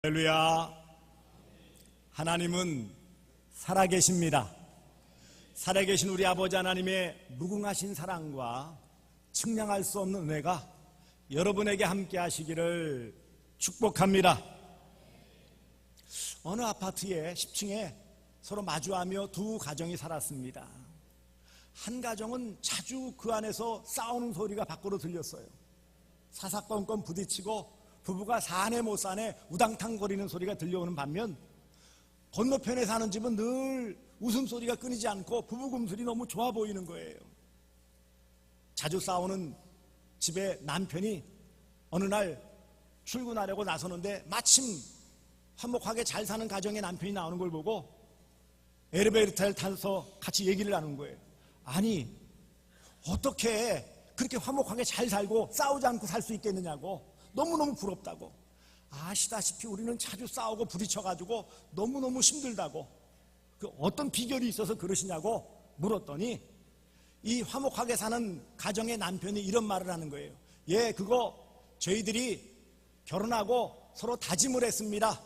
할렐루야. 하나님은 살아계십니다. 살아계신 우리 아버지 하나님의 무궁하신 사랑과 측량할 수 없는 은혜가 여러분에게 함께 하시기를 축복합니다. 어느 아파트의 10층에 서로 마주하며 두 가정이 살았습니다. 한 가정은 자주 그 안에서 싸우는 소리가 밖으로 들렸어요. 사사건건 부딪히고 부부가 사내 못 사내 우당탕거리는 소리가 들려오는 반면 건너편에 사는 집은 늘 웃음소리가 끊이지 않고 부부 금술이 너무 좋아 보이는 거예요. 자주 싸우는 집의 남편이 어느 날 출근하려고 나서는데 마침 화목하게 잘 사는 가정의 남편이 나오는 걸 보고 엘리베이터를 타서 같이 얘기를 나눈 거예요. 아니, 어떻게 그렇게 화목하게 잘 살고 싸우지 않고 살 수 있겠느냐고. 너무너무 부럽다고. 아시다시피 우리는 자주 싸우고 부딪혀가지고 너무너무 힘들다고. 그 어떤 비결이 있어서 그러시냐고 물었더니 이 화목하게 사는 가정의 남편이 이런 말을 하는 거예요. 예, 그거 저희들이 결혼하고 서로 다짐을 했습니다.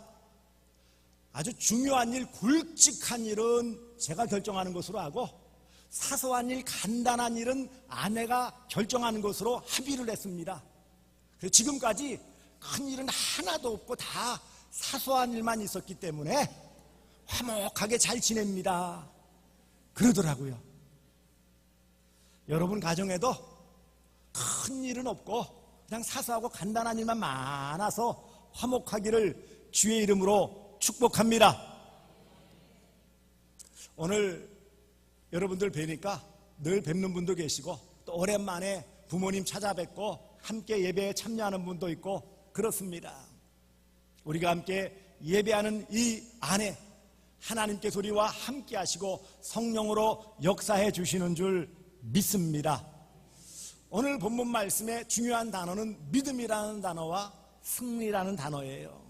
아주 중요한 일, 굵직한 일은 제가 결정하는 것으로 하고 사소한 일, 간단한 일은 아내가 결정하는 것으로 합의를 했습니다. 그래서 지금까지 큰 일은 하나도 없고 다 사소한 일만 있었기 때문에 화목하게 잘 지냅니다. 그러더라고요. 여러분 가정에도 큰 일은 없고 그냥 사소하고 간단한 일만 많아서 화목하기를 주의 이름으로 축복합니다. 오늘 여러분들 뵈니까 늘 뵙는 분도 계시고 또 오랜만에 부모님 찾아뵙고 함께 예배에 참여하는 분도 있고 그렇습니다. 우리가 함께 예배하는 이 안에 하나님께서 우리와 함께 하시고 성령으로 역사해 주시는 줄 믿습니다. 오늘 본문 말씀의 중요한 단어는 믿음이라는 단어와 승리라는 단어예요.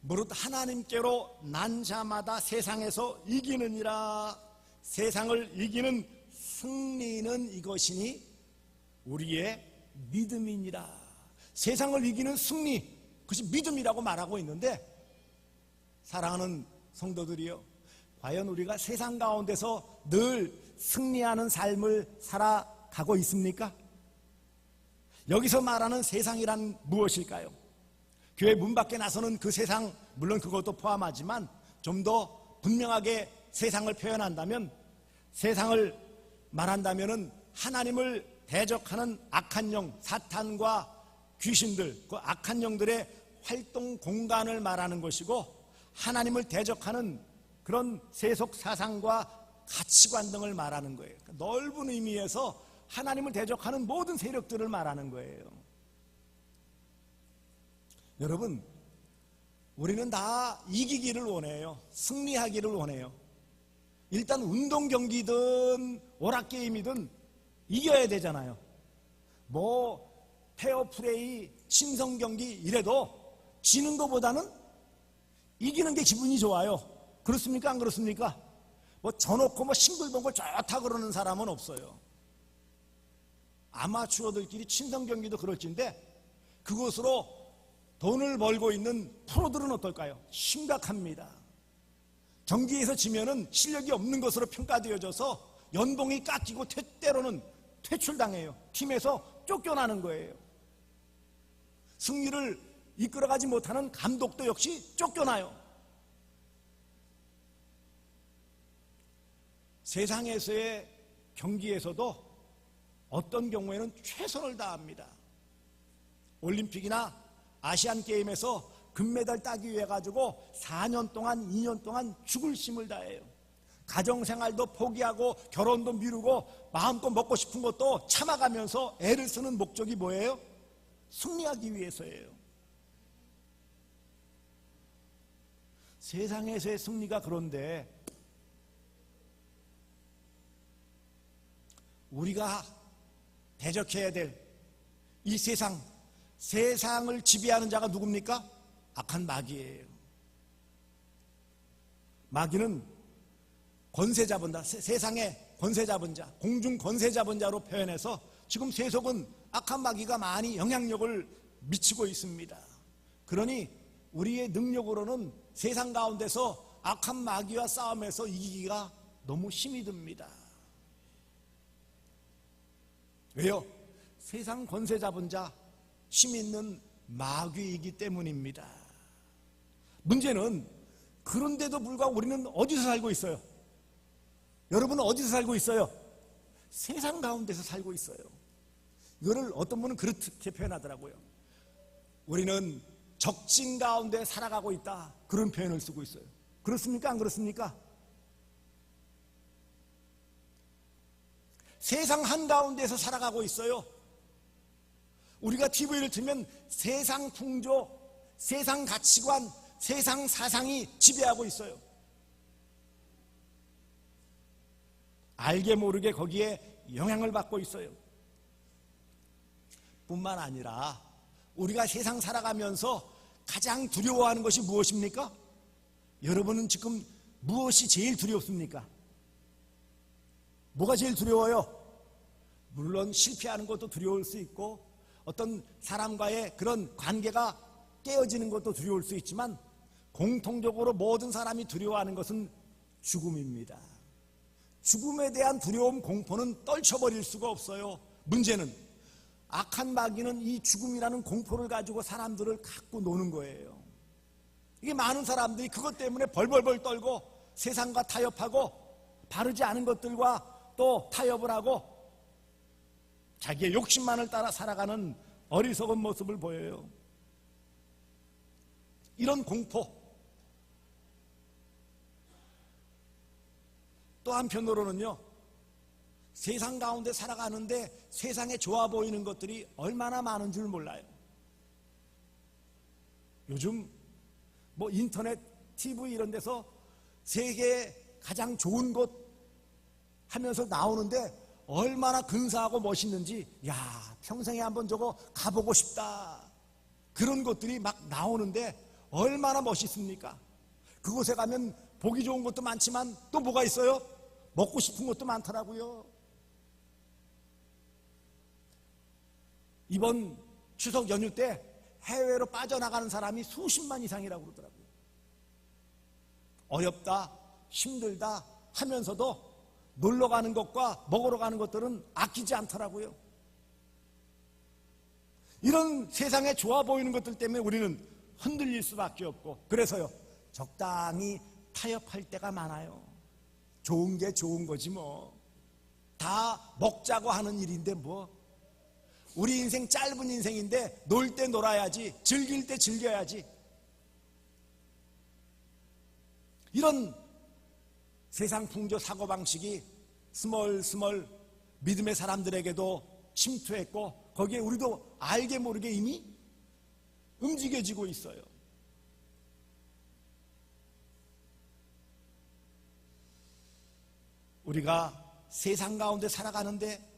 무릇 하나님께로 난 자마다 세상에서 이기느니라. 세상을 이기는 승리는 이것이니 우리의 믿음이니라. 세상을 이기는 승리, 그것이 믿음이라고 말하고 있는데, 사랑하는 성도들이요, 과연 우리가 세상 가운데서 늘 승리하는 삶을 살아가고 있습니까? 여기서 말하는 세상이란 무엇일까요? 교회 문 밖에 나서는 그 세상, 물론 그것도 포함하지만 좀 더 분명하게 세상을 표현한다면, 세상을 말한다면은 하나님을 대적하는 악한 영, 사탄과 귀신들, 그 악한 영들의 활동 공간을 말하는 것이고, 하나님을 대적하는 그런 세속 사상과 가치관 등을 말하는 거예요. 넓은 의미에서 하나님을 대적하는 모든 세력들을 말하는 거예요. 여러분, 우리는 다 이기기를 원해요. 승리하기를 원해요. 일단 운동 경기든 오락게임이든 이겨야 되잖아요. 뭐 페어플레이, 친선 경기 이래도 지는 것보다는 이기는 게 기분이 좋아요. 그렇습니까? 안 그렇습니까? 뭐 져놓고 뭐 싱글벙글 좋다 그러는 사람은 없어요. 아마추어들끼리 친선 경기도 그럴진데 그것으로 돈을 벌고 있는 프로들은 어떨까요? 심각합니다. 경기에서 지면은 실력이 없는 것으로 평가되어져서 연봉이 깎이고 때로는 퇴출당해요. 팀에서 쫓겨나는 거예요. 승리를 이끌어가지 못하는 감독도 역시 쫓겨나요. 세상에서의 경기에서도 어떤 경우에는 최선을 다합니다. 올림픽이나 아시안게임에서 금메달 따기 위해 가지고 4년 동안 2년 동안 죽을 힘을 다해요. 가정생활도 포기하고 결혼도 미루고 마음껏 먹고 싶은 것도 참아가면서 애를 쓰는 목적이 뭐예요? 승리하기 위해서예요. 세상에서의 승리가 그런데 우리가 대적해야 될 이 세상을 지배하는 자가 누굽니까? 악한 마귀예요. 마귀는 권세 잡은 자, 세상의 권세 잡은 자, 공중 권세 잡은 자로 표현해서 지금 세속은 악한 마귀가 많이 영향력을 미치고 있습니다. 그러니 우리의 능력으로는 세상 가운데서 악한 마귀와 싸움에서 이기기가 너무 힘이 듭니다. 왜요? 세상 권세 잡은 자, 힘 있는 마귀이기 때문입니다. 문제는 그런데도 불구하고 우리는 어디서 살고 있어요? 여러분은 어디서 살고 있어요? 세상 가운데서 살고 있어요. 이거를 어떤 분은 그렇게 표현하더라고요. 우리는 적진 가운데 살아가고 있다, 그런 표현을 쓰고 있어요. 그렇습니까? 안 그렇습니까? 세상 한가운데서 살아가고 있어요. 우리가 TV를 틀면 세상 풍조, 세상 가치관, 세상 사상이 지배하고 있어요. 알게 모르게 거기에 영향을 받고 있어요. 뿐만 아니라 우리가 세상 살아가면서 가장 두려워하는 것이 무엇입니까? 여러분은 지금 무엇이 제일 두렵습니까? 뭐가 제일 두려워요? 물론 실패하는 것도 두려울 수 있고 어떤 사람과의 그런 관계가 깨어지는 것도 두려울 수 있지만 공통적으로 모든 사람이 두려워하는 것은 죽음입니다. 죽음에 대한 두려움, 공포는 떨쳐버릴 수가 없어요. 문제는 악한 마귀는 이 죽음이라는 공포를 가지고 사람들을 갖고 노는 거예요. 이게 많은 사람들이 그것 때문에 벌벌벌 떨고 세상과 타협하고 바르지 않은 것들과 또 타협을 하고 자기의 욕심만을 따라 살아가는 어리석은 모습을 보여요. 이런 공포, 또 한편으로는요, 세상 가운데 살아가는데 세상에 좋아 보이는 것들이 얼마나 많은 줄 몰라요. 요즘 뭐 인터넷, TV 이런 데서 세계에 가장 좋은 곳 하면서 나오는데 얼마나 근사하고 멋있는지, 야, 평생에 한번 저거 가보고 싶다, 그런 것들이 막 나오는데 얼마나 멋있습니까? 그곳에 가면 보기 좋은 것도 많지만 또 뭐가 있어요? 먹고 싶은 것도 많더라고요. 이번 추석 연휴 때 해외로 빠져나가는 사람이 수십만 이상이라고 그러더라고요. 어렵다, 힘들다 하면서도 놀러 가는 것과 먹으러 가는 것들은 아끼지 않더라고요. 이런 세상에 좋아 보이는 것들 때문에 우리는 흔들릴 수밖에 없고, 그래서요, 적당히 타협할 때가 많아요. 좋은 게 좋은 거지 뭐. 다 먹자고 하는 일인데 뭐. 우리 인생 짧은 인생인데 놀 때 놀아야지, 즐길 때 즐겨야지. 이런 세상 풍조 사고방식이 스멀스멀 믿음의 사람들에게도 침투했고 거기에 우리도 알게 모르게 이미 움직여지고 있어요. 우리가 세상 가운데 살아가는데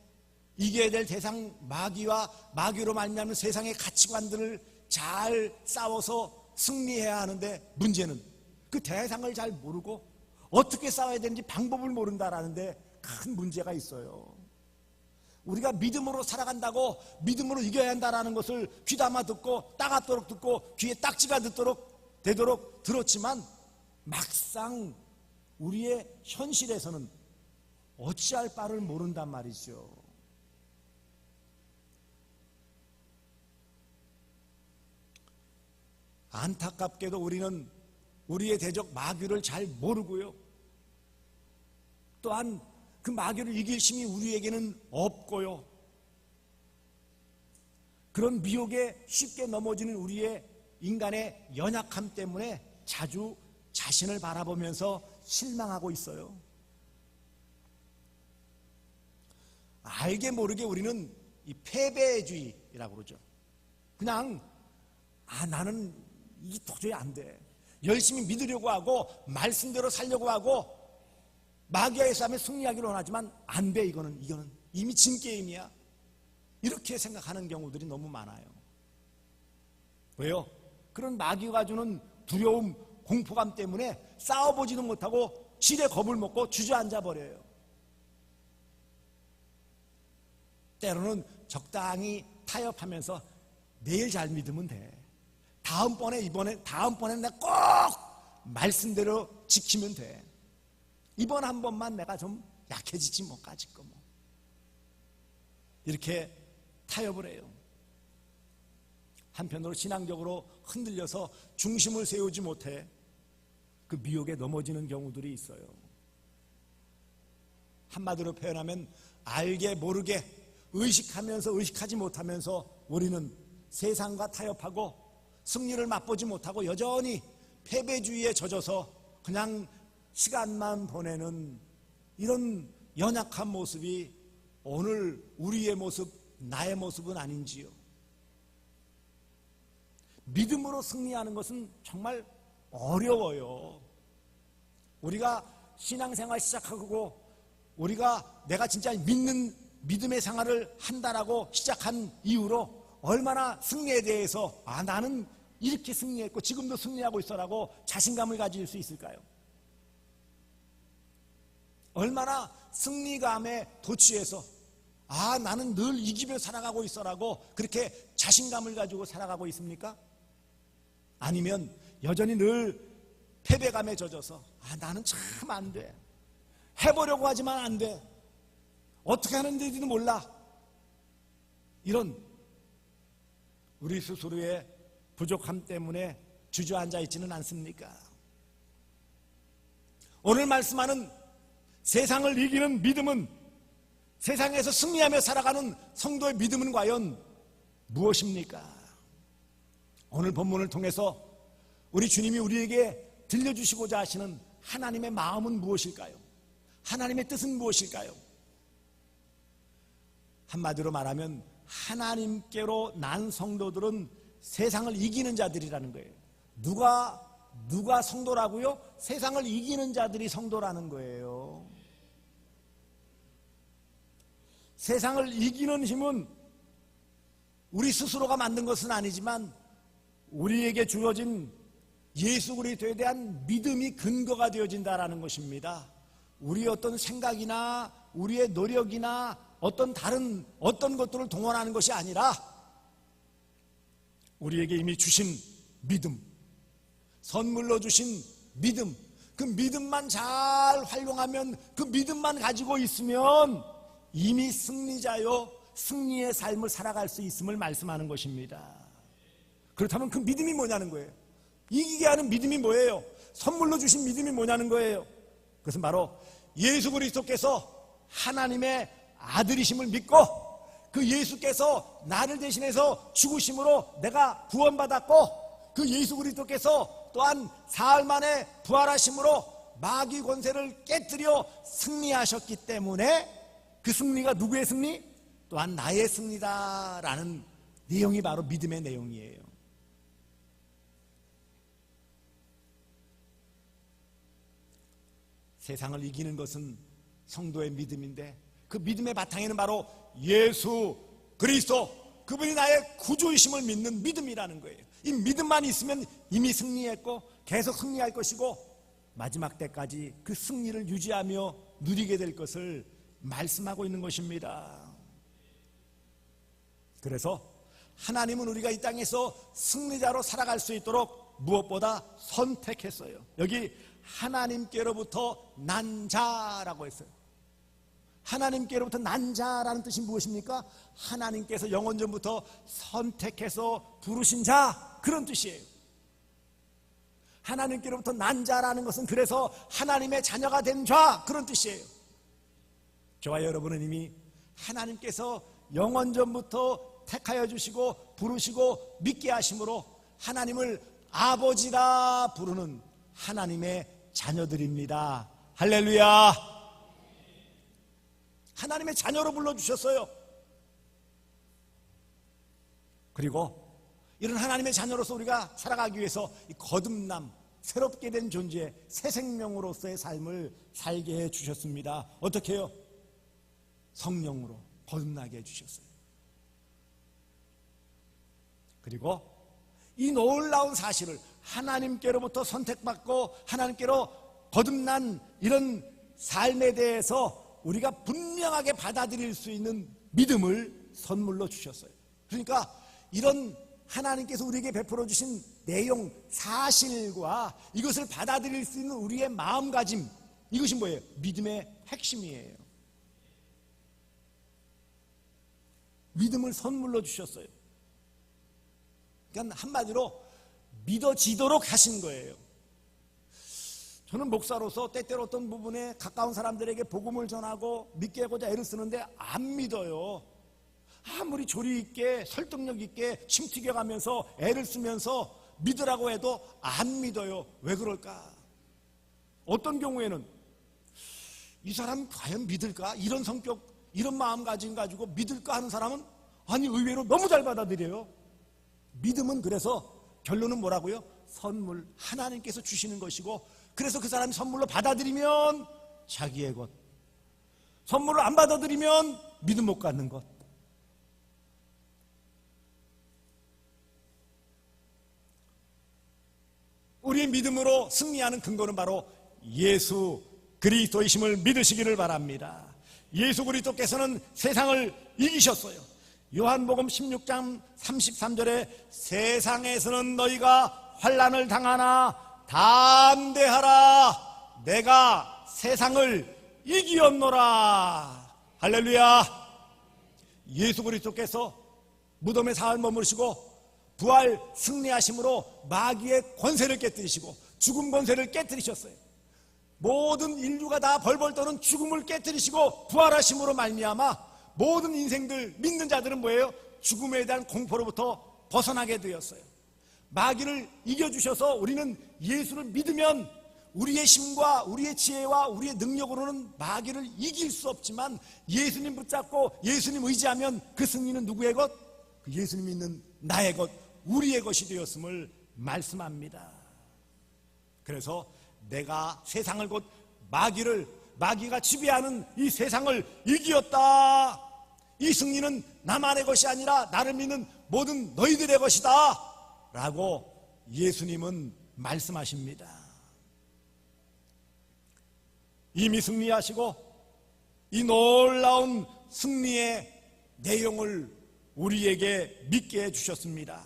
이겨야 될 대상 마귀와 마귀로 말미암는 세상의 가치관들을 잘 싸워서 승리해야 하는데, 문제는 그 대상을 잘 모르고 어떻게 싸워야 되는지 방법을 모른다라는데 큰 문제가 있어요. 우리가 믿음으로 살아간다고, 믿음으로 이겨야 한다라는 것을 귀담아 듣고 따갑도록 듣고 귀에 딱지가 되도록 들었지만 막상 우리의 현실에서는 어찌할 바를 모른단 말이죠. 안타깝게도 우리는 우리의 대적 마귀를 잘 모르고요, 또한 그 마귀를 이길 힘이 우리에게는 없고요, 그런 미혹에 쉽게 넘어지는 우리의 인간의 연약함 때문에 자주 자신을 바라보면서 실망하고 있어요. 알게 모르게 우리는 이 패배주의라고 그러죠. 그냥 나는 이게 도저히 안 돼, 열심히 믿으려고 하고 말씀대로 살려고 하고 마귀와의 싸움에 승리하기를 원하지만 안 돼, 이거는 이미 진 게임이야, 이렇게 생각하는 경우들이 너무 많아요. 왜요? 그런 마귀가 주는 두려움, 공포감 때문에 싸워보지도 못하고 질에 겁을 먹고 주저앉아 버려요. 때로는 적당히 타협하면서 내일 잘 믿으면 돼. 다음번에 내가 꼭 말씀대로 지키면 돼. 이번 한 번만 내가 좀 약해지지 뭐 까짓 거 뭐. 이렇게 타협을 해요. 한편으로 신앙적으로 흔들려서 중심을 세우지 못해 그 미혹에 넘어지는 경우들이 있어요. 한마디로 표현하면 알게 모르게 의식하면서 의식하지 못하면서 우리는 세상과 타협하고 승리를 맛보지 못하고 여전히 패배주의에 젖어서 그냥 시간만 보내는 이런 연약한 모습이 오늘 우리의 모습, 나의 모습은 아닌지요. 믿음으로 승리하는 것은 정말 어려워요. 우리가 신앙생활 시작하고 내가 진짜 믿는 믿음의 생활을 한다라고 시작한 이후로 얼마나 승리에 대해서 나는 이렇게 승리했고 지금도 승리하고 있어라고 자신감을 가질 수 있을까요? 얼마나 승리감에 도취해서 나는 늘 이기며 살아가고 있어라고 그렇게 자신감을 가지고 살아가고 있습니까? 아니면 여전히 늘 패배감에 젖어서 나는 참 안 돼. 해보려고 하지만 안 돼. 어떻게 하는지도 몰라. 이런 우리 스스로의 부족함 때문에 주저앉아 있지는 않습니까? 오늘 말씀하는 세상을 이기는 믿음은, 세상에서 승리하며 살아가는 성도의 믿음은 과연 무엇입니까? 오늘 본문을 통해서 우리 주님이 우리에게 들려주시고자 하시는 하나님의 마음은 무엇일까요? 하나님의 뜻은 무엇일까요? 한마디로 말하면 하나님께로 난 성도들은 세상을 이기는 자들이라는 거예요. 누가 성도라고요? 세상을 이기는 자들이 성도라는 거예요. 세상을 이기는 힘은 우리 스스로가 만든 것은 아니지만 우리에게 주어진 예수 그리스도에 대한 믿음이 근거가 되어진다라는 것입니다. 우리의 어떤 생각이나 우리의 노력이나 다른 어떤 것들을 동원하는 것이 아니라 우리에게 이미 주신 믿음, 선물로 주신 믿음, 그 믿음만 잘 활용하면, 그 믿음만 가지고 있으면 이미 승리자요, 승리의 삶을 살아갈 수 있음을 말씀하는 것입니다. 그렇다면 그 믿음이 뭐냐는 거예요. 이기게 하는 믿음이 뭐예요? 선물로 주신 믿음이 뭐냐는 거예요. 그것은 바로 예수 그리스도께서 하나님의 아들이심을 믿고 그 예수께서 나를 대신해서 죽으심으로 내가 구원받았고 그 예수 그리스도께서 또한 사흘 만에 부활하심으로 마귀 권세를 깨뜨려 승리하셨기 때문에 그 승리가 누구의 승리? 또한 나의 승리다라는 내용이 바로 믿음의 내용이에요. 세상을 이기는 것은 성도의 믿음인데 그 믿음의 바탕에는 바로 예수 그리스도, 그분이 나의 구주이심을 믿는 믿음이라는 거예요. 이 믿음만 있으면 이미 승리했고 계속 승리할 것이고 마지막 때까지 그 승리를 유지하며 누리게 될 것을 말씀하고 있는 것입니다. 그래서 하나님은 우리가 이 땅에서 승리자로 살아갈 수 있도록 무엇보다 선택했어요. 여기 하나님께로부터 난 자라고 했어요. 하나님께로부터 난 자라는 뜻이 무엇입니까? 하나님께서 영원전부터 선택해서 부르신 자, 그런 뜻이에요. 하나님께로부터 난 자라는 것은 그래서 하나님의 자녀가 된 자, 그런 뜻이에요. 저와 여러분은 이미 하나님께서 영원전부터 택하여 주시고 부르시고 믿게 하심으로 하나님을 아버지라 부르는 하나님의 자녀들입니다. 할렐루야. 하나님의 자녀로 불러주셨어요. 그리고 이런 하나님의 자녀로서 우리가 살아가기 위해서 이 거듭남, 새롭게 된 존재, 새 생명으로서의 삶을 살게 해주셨습니다. 어떻게 해요? 성령으로 거듭나게 해주셨어요. 그리고 이 놀라운 사실을 하나님께로부터 선택받고 하나님께로 거듭난 이런 삶에 대해서 우리가 분명하게 받아들일 수 있는 믿음을 선물로 주셨어요. 그러니까 이런 하나님께서 우리에게 베풀어 주신 내용, 사실과 이것을 받아들일 수 있는 우리의 마음가짐, 이것이 뭐예요? 믿음의 핵심이에요. 믿음을 선물로 주셨어요. 그러니까 한마디로 믿어지도록 하신 거예요. 저는 목사로서 때때로 어떤 부분에 가까운 사람들에게 복음을 전하고 믿게 하고자 애를 쓰는데 안 믿어요. 아무리 조리 있게 설득력 있게 침튀겨가면서 애를 쓰면서 믿으라고 해도 안 믿어요. 왜 그럴까? 어떤 경우에는 이 사람 과연 믿을까? 이런 성격, 이런 마음가짐 가지고 믿을까 하는 사람은 아니 의외로 너무 잘 받아들여요. 믿음은 그래서 결론은 뭐라고요? 선물, 하나님께서 주시는 것이고, 그래서 그 사람이 선물로 받아들이면 자기의 것, 선물을 안 받아들이면 믿음 못 갖는 것. 우리의 믿음으로 승리하는 근거는 바로 예수 그리스도이심을 믿으시기를 바랍니다. 예수 그리스도께서는 세상을 이기셨어요. 요한복음 16장 33절에 세상에서는 너희가 환난을 당하나 담대하라, 내가 세상을 이기었노라. 할렐루야. 예수 그리스도께서 무덤에 사흘 머무르시고 부활 승리하심으로 마귀의 권세를 깨뜨리시고 죽음 권세를 깨뜨리셨어요. 모든 인류가 다 벌벌 떠는 죽음을 깨뜨리시고 부활하심으로 말미암아 모든 인생들, 믿는 자들은 뭐예요? 죽음에 대한 공포로부터 벗어나게 되었어요. 마귀를 이겨주셔서 우리는 예수를 믿으면 우리의 힘과 우리의 지혜와 우리의 능력으로는 마귀를 이길 수 없지만 예수님 붙잡고 예수님 의지하면 그 승리는 누구의 것? 그 예수님 믿는 나의 것, 우리의 것이 되었음을 말씀합니다. 그래서 내가 세상을 곧 마귀가 지배하는 이 세상을 이기었다. 이 승리는 나만의 것이 아니라 나를 믿는 모든 너희들의 것이다 라고 예수님은 말씀하십니다. 이미 승리하시고 이 놀라운 승리의 내용을 우리에게 믿게 해주셨습니다.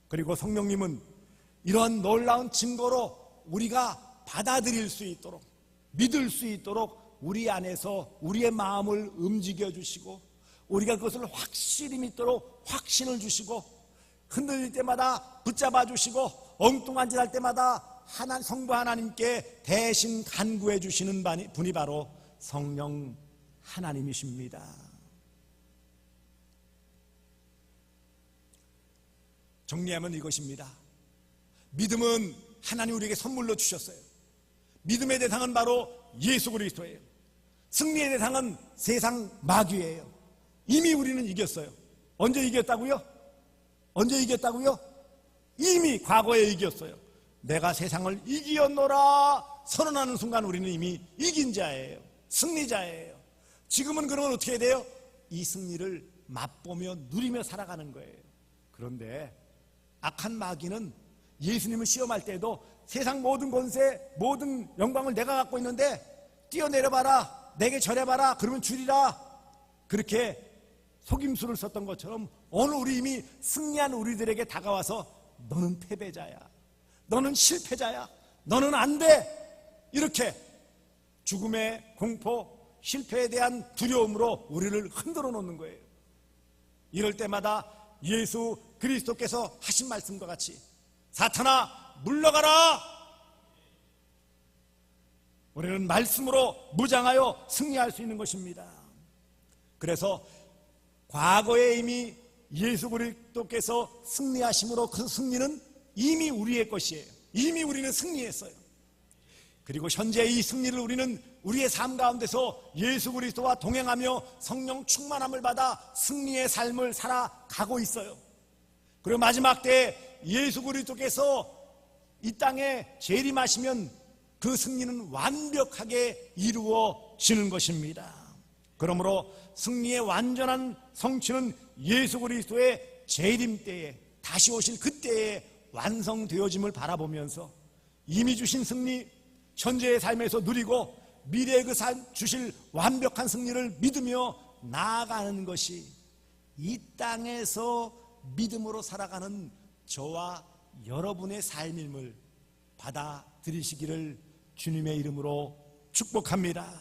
그리고 성령님은 이러한 놀라운 증거로 우리가 받아들일 수 있도록, 믿을 수 있도록 우리 안에서 우리의 마음을 움직여 주시고 우리가 그것을 확실히 믿도록 확신을 주시고 흔들릴 때마다 붙잡아 주시고 엉뚱한 짓 할 때마다 성부 하나님께 대신 간구해 주시는 분이 바로 성령 하나님이십니다. 정리하면 이것입니다. 믿음은 하나님 우리에게 선물로 주셨어요. 믿음의 대상은 바로 예수 그리스도예요. 승리의 대상은 세상 마귀예요. 이미 우리는 이겼어요. 언제 이겼다고요? 언제 이겼다고요? 이미 과거에 이겼어요. 내가 세상을 이기었노라 선언하는 순간 우리는 이미 이긴 자예요. 승리자예요. 지금은 그러면 어떻게 해야 돼요? 이 승리를 맛보며 누리며 살아가는 거예요. 그런데 악한 마귀는 예수님을 시험할 때도 세상 모든 권세, 모든 영광을 내가 갖고 있는데 뛰어내려봐라, 내게 절해봐라, 그러면 주리라, 그렇게 속임수를 썼던 것처럼 오늘 우리 이미 승리한 우리들에게 다가와서 너는 패배자야, 너는 실패자야, 너는 안 돼, 이렇게 죽음의 공포, 실패에 대한 두려움으로 우리를 흔들어 놓는 거예요. 이럴 때마다 예수 그리스도께서 하신 말씀과 같이 사탄아 물러가라, 우리는 말씀으로 무장하여 승리할 수 있는 것입니다. 그래서 과거에 이미 예수 그리스도께서 승리하심으로 그 승리는 이미 우리의 것이에요. 이미 우리는 승리했어요. 그리고 현재 이 승리를 우리는 우리의 삶 가운데서 예수 그리스도와 동행하며 성령 충만함을 받아 승리의 삶을 살아가고 있어요. 그리고 마지막 때에 예수 그리스도께서 이 땅에 재림하시면 그 승리는 완벽하게 이루어지는 것입니다. 그러므로 승리의 완전한 성취는 예수 그리스도의 재림 때에, 다시 오실 그때에 완성되어짐을 바라보면서 이미 주신 승리, 현재의 삶에서 누리고 미래의 그 삶 주실 완벽한 승리를 믿으며 나아가는 것이 이 땅에서 믿음으로 살아가는 저와 여러분의 삶임을 받아들이시기를 주님의 이름으로 축복합니다.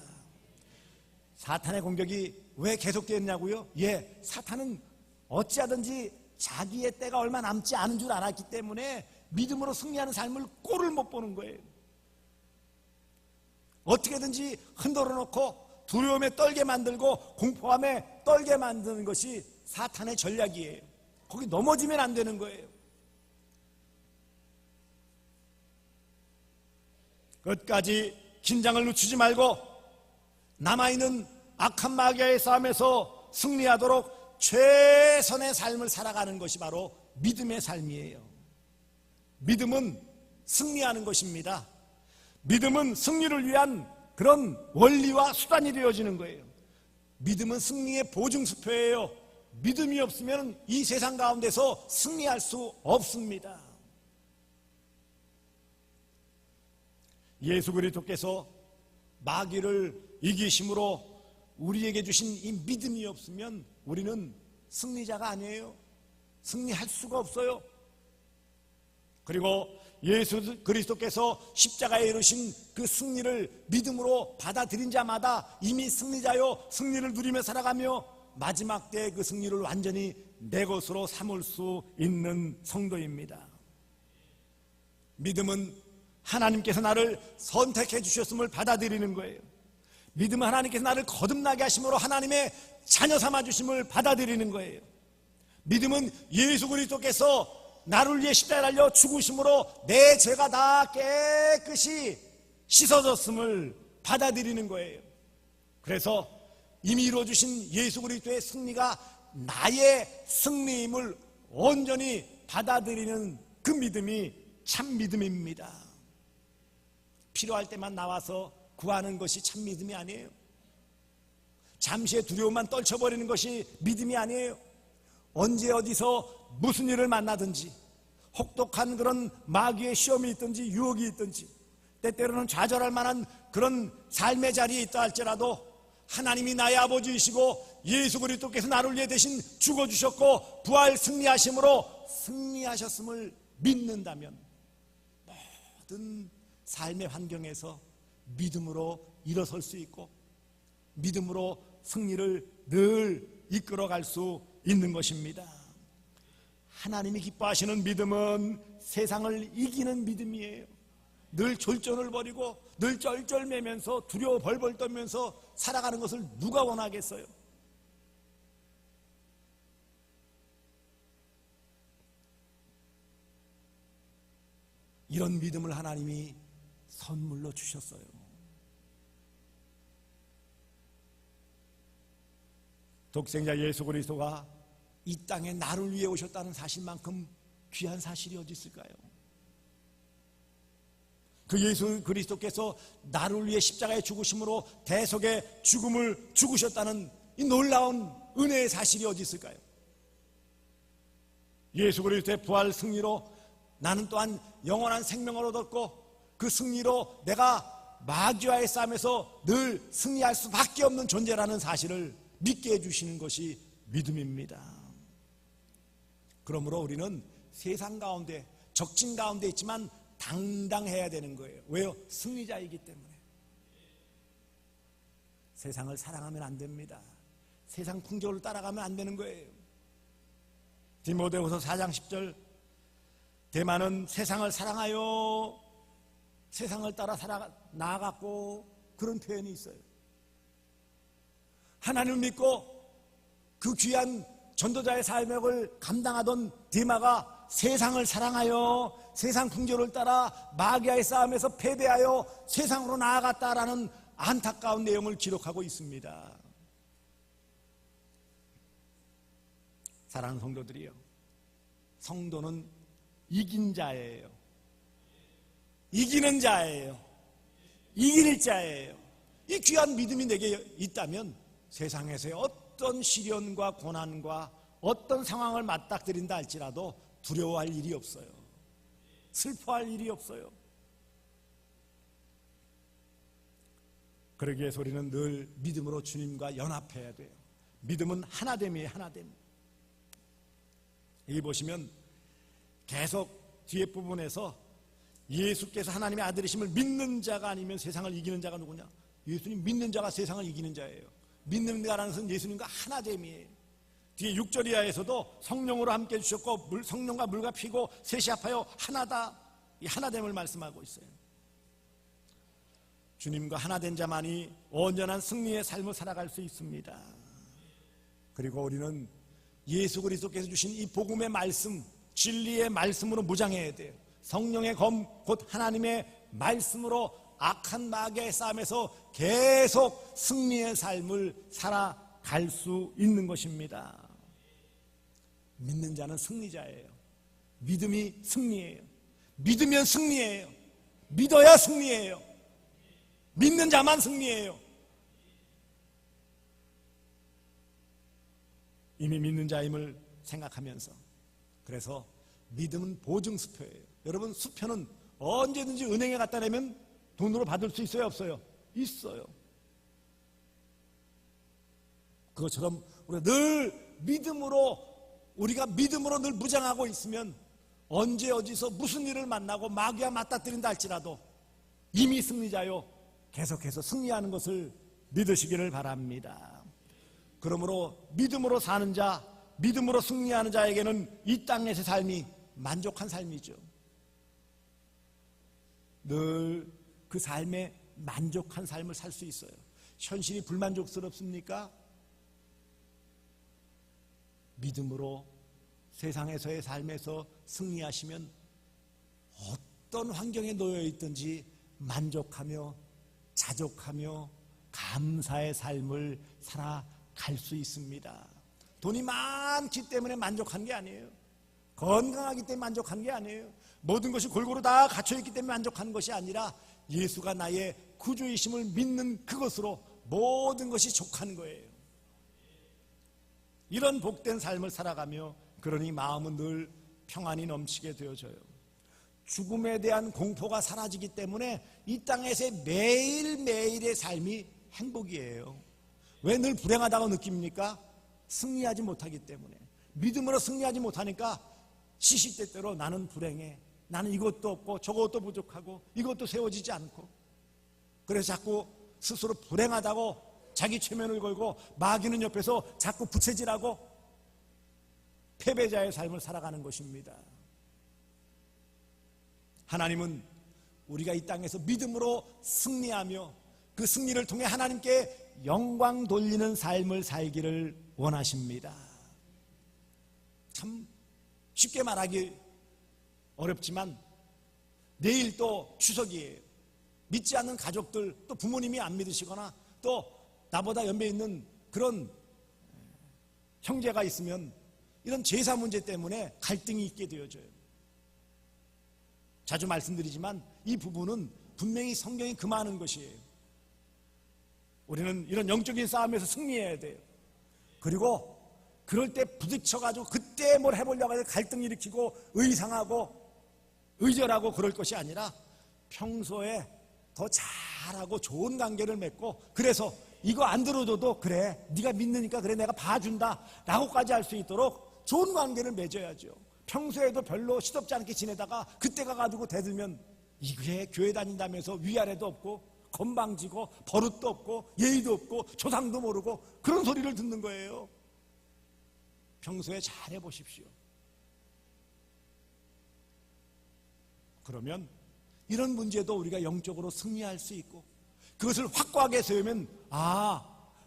사탄의 공격이 왜 계속되었냐고요? 사탄은 어찌하든지 자기의 때가 얼마 남지 않은 줄 알았기 때문에 믿음으로 승리하는 삶을 꼴을 못 보는 거예요. 어떻게든지 흔들어 놓고 두려움에 떨게 만들고 공포함에 떨게 만드는 것이 사탄의 전략이에요. 거기 넘어지면 안 되는 거예요. 끝까지 긴장을 늦추지 말고 남아있는 악한 마귀와의 싸움에서 승리하도록 최선의 삶을 살아가는 것이 바로 믿음의 삶이에요. 믿음은 승리하는 것입니다. 믿음은 승리를 위한 그런 원리와 수단이 되어지는 거예요. 믿음은 승리의 보증수표예요. 믿음이 없으면 이 세상 가운데서 승리할 수 없습니다. 예수 그리스도께서 마귀를 이기심으로 우리에게 주신 이 믿음이 없으면 우리는 승리자가 아니에요. 승리할 수가 없어요. 그리고 예수 그리스도께서 십자가에 이루신 그 승리를 믿음으로 받아들인 자마다 이미 승리자요, 승리를 누리며 살아가며 마지막 때의 그 승리를 완전히 내 것으로 삼을 수 있는 성도입니다. 믿음은 하나님께서 나를 선택해 주셨음을 받아들이는 거예요. 믿음은 하나님께서 나를 거듭나게 하심으로 하나님의 자녀 삼아 주심을 받아들이는 거예요. 믿음은 예수 그리스도께서 나를 위해 십자가에 달려 죽으심으로 내 죄가 다 깨끗이 씻어졌음을 받아들이는 거예요. 그래서 이미 이루어주신 예수 그리스도의 승리가 나의 승리임을 온전히 받아들이는 그 믿음이 참 믿음입니다. 필요할 때만 나와서 구하는 것이 참 믿음이 아니에요. 잠시의 두려움만 떨쳐버리는 것이 믿음이 아니에요. 언제 어디서 무슨 일을 만나든지 혹독한 그런 마귀의 시험이 있든지 유혹이 있든지 때때로는 좌절할 만한 그런 삶의 자리에 있다 할지라도 하나님이 나의 아버지이시고 예수 그리스도께서 나를 위해 대신 죽어주셨고 부활 승리하심으로 승리하셨음을 믿는다면 모든 삶의 환경에서 믿음으로 일어설 수 있고 믿음으로 승리를 늘 이끌어갈 수 있는 것입니다. 하나님이 기뻐하시는 믿음은 세상을 이기는 믿음이에요. 늘 졸전을 벌이고 늘 쩔쩔매면서 두려워 벌벌 떨면서 살아가는 것을 누가 원하겠어요? 이런 믿음을 하나님이 선물로 주셨어요. 독생자 예수 그리스도가 이 땅에 나를 위해 오셨다는 사실만큼 귀한 사실이 어디 있을까요? 그 예수 그리스도께서 나를 위해 십자가에 죽으심으로 대속의 죽음을 죽으셨다는 이 놀라운 은혜의 사실이 어디 있을까요? 예수 그리스도의 부활 승리로 나는 또한 영원한 생명을 얻었고 그 승리로 내가 마귀와의 싸움에서 늘 승리할 수밖에 없는 존재라는 사실을 믿게 해주시는 것이 믿음입니다. 그러므로 우리는 세상 가운데 적진 가운데 있지만 당당해야 되는 거예요. 왜요? 승리자이기 때문에. 세상을 사랑하면 안 됩니다. 세상 풍조를 따라가면 안 되는 거예요. 디모데후서 4장 10절 대만은 세상을 사랑하여 세상을 따라 나아갔고 그런 표현이 있어요. 하나님을 믿고 그 귀한 전도자의 사역을 감당하던 디마가 세상을 사랑하여 세상 풍조를 따라 마귀와의 싸움에서 패배하여 세상으로 나아갔다라는 안타까운 내용을 기록하고 있습니다. 사랑하는 성도들이요, 성도는 이긴 자예요. 이기는 자예요. 이길 자예요. 이 귀한 믿음이 내게 있다면 세상에서의 어떤 시련과 고난과 어떤 상황을 맞닥뜨린다 할지라도 두려워할 일이 없어요. 슬퍼할 일이 없어요. 그러기 위해서 우리는 늘 믿음으로 주님과 연합해야 돼요. 믿음은 하나됨이에요. 하나됨. 여기 보시면 계속 뒤에 부분에서 예수께서 하나님의 아들이심을 믿는 자가 아니면 세상을 이기는 자가 누구냐? 예수님 믿는 자가 세상을 이기는 자예요. 믿는 자라는 것은 예수님과 하나됨이에요. 뒤에 6절 이하에서도 성령으로 함께 해주셨고 성령과 물과 피고 셋이 합하여 하나다, 이 하나됨을 말씀하고 있어요. 주님과 하나된 자만이 온전한 승리의 삶을 살아갈 수 있습니다. 그리고 우리는 예수 그리스도께서 주신 이 복음의 말씀, 진리의 말씀으로 무장해야 돼요. 성령의 검, 곧 하나님의 말씀으로 악한 마귀의 싸움에서 계속 승리의 삶을 살아갈 수 있는 것입니다. 믿는 자는 승리자예요. 믿음이 승리예요. 믿으면 승리예요. 믿어야 승리예요. 믿는 자만 승리예요. 이미 믿는 자임을 생각하면서, 그래서 믿음은 보증수표예요. 여러분, 수표는 언제든지 은행에 갖다 내면 돈으로 받을 수 있어요, 없어요? 있어요. 그것처럼 우리가 믿음으로 늘 무장하고 있으면 언제 어디서 무슨 일을 만나고 마귀와 맞닥뜨린다 할지라도 이미 승리자요, 계속해서 승리하는 것을 믿으시기를 바랍니다. 그러므로 믿음으로 사는 자, 믿음으로 승리하는 자에게는 이 땅에서의 삶이 만족한 삶이죠. 늘 그 삶에 만족한 삶을 살 수 있어요. 현실이 불만족스럽습니까? 믿음으로 세상에서의 삶에서 승리하시면 어떤 환경에 놓여 있든지 만족하며 자족하며 감사의 삶을 살아갈 수 있습니다. 돈이 많기 때문에 만족한 게 아니에요. 건강하기 때문에 만족한 게 아니에요. 모든 것이 골고루 다 갖춰있기 때문에 만족한 것이 아니라 예수가 나의 구주이심을 믿는 그것으로 모든 것이 족한 거예요. 이런 복된 삶을 살아가며 그러니 마음은 늘 평안이 넘치게 되어져요. 죽음에 대한 공포가 사라지기 때문에 이 땅에서의 매일매일의 삶이 행복이에요. 왜 늘 불행하다고 느낍니까? 승리하지 못하기 때문에. 믿음으로 승리하지 못하니까 시시때때로 나는 불행해, 나는 이것도 없고 저것도 부족하고 이것도 세워지지 않고, 그래서 자꾸 스스로 불행하다고 자기 최면을 걸고 마귀는 옆에서 자꾸 부채질하고 패배자의 삶을 살아가는 것입니다. 하나님은 우리가 이 땅에서 믿음으로 승리하며 그 승리를 통해 하나님께 영광 돌리는 삶을 살기를 원하십니다. 참 쉽게 말하기 어렵지만 내일 또 추석이에요. 믿지 않는 가족들, 또 부모님이 안 믿으시거나 또 나보다 연배 있는 그런 형제가 있으면 이런 제사 문제 때문에 갈등이 있게 되어져요. 자주 말씀드리지만 이 부분은 분명히 성경이 금하는 것이에요. 우리는 이런 영적인 싸움에서 승리해야 돼요. 그리고 그럴 때 부딪혀가지고 그때 뭘 해보려고 해서 갈등 일으키고 의상하고 의절하고 그럴 것이 아니라 평소에 더 잘하고 좋은 관계를 맺고, 그래서 이거 안 들어줘도 그래, 네가 믿으니까 그래, 내가 봐준다 라고까지 할 수 있도록 좋은 관계를 맺어야죠. 평소에도 별로 시덥지 않게 지내다가 그때 가가지고 대들면 이게 교회 다닌다면서 위아래도 없고 건방지고 버릇도 없고 예의도 없고 조상도 모르고 그런 소리를 듣는 거예요. 평소에 잘해보십시오. 그러면 이런 문제도 우리가 영적으로 승리할 수 있고, 그것을 확고하게 세우면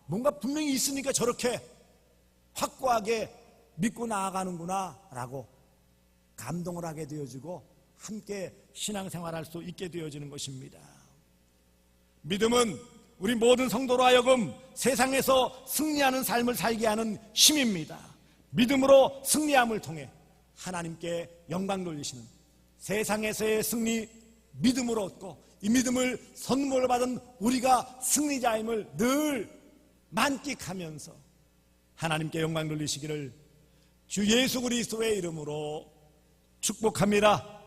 뭔가 분명히 있으니까 저렇게 확고하게 믿고 나아가는구나 라고 감동을 하게 되어지고 함께 신앙생활할 수 있게 되어지는 것입니다. 믿음은 우리 모든 성도로 하여금 세상에서 승리하는 삶을 살게 하는 힘입니다. 믿음으로 승리함을 통해 하나님께 영광 돌리시는, 세상에서의 승리 믿음으로 얻고 이 믿음을 선물을 받은 우리가 승리자임을 늘 만끽하면서 하나님께 영광 돌리시기를 주 예수 그리스도의 이름으로 축복합니다.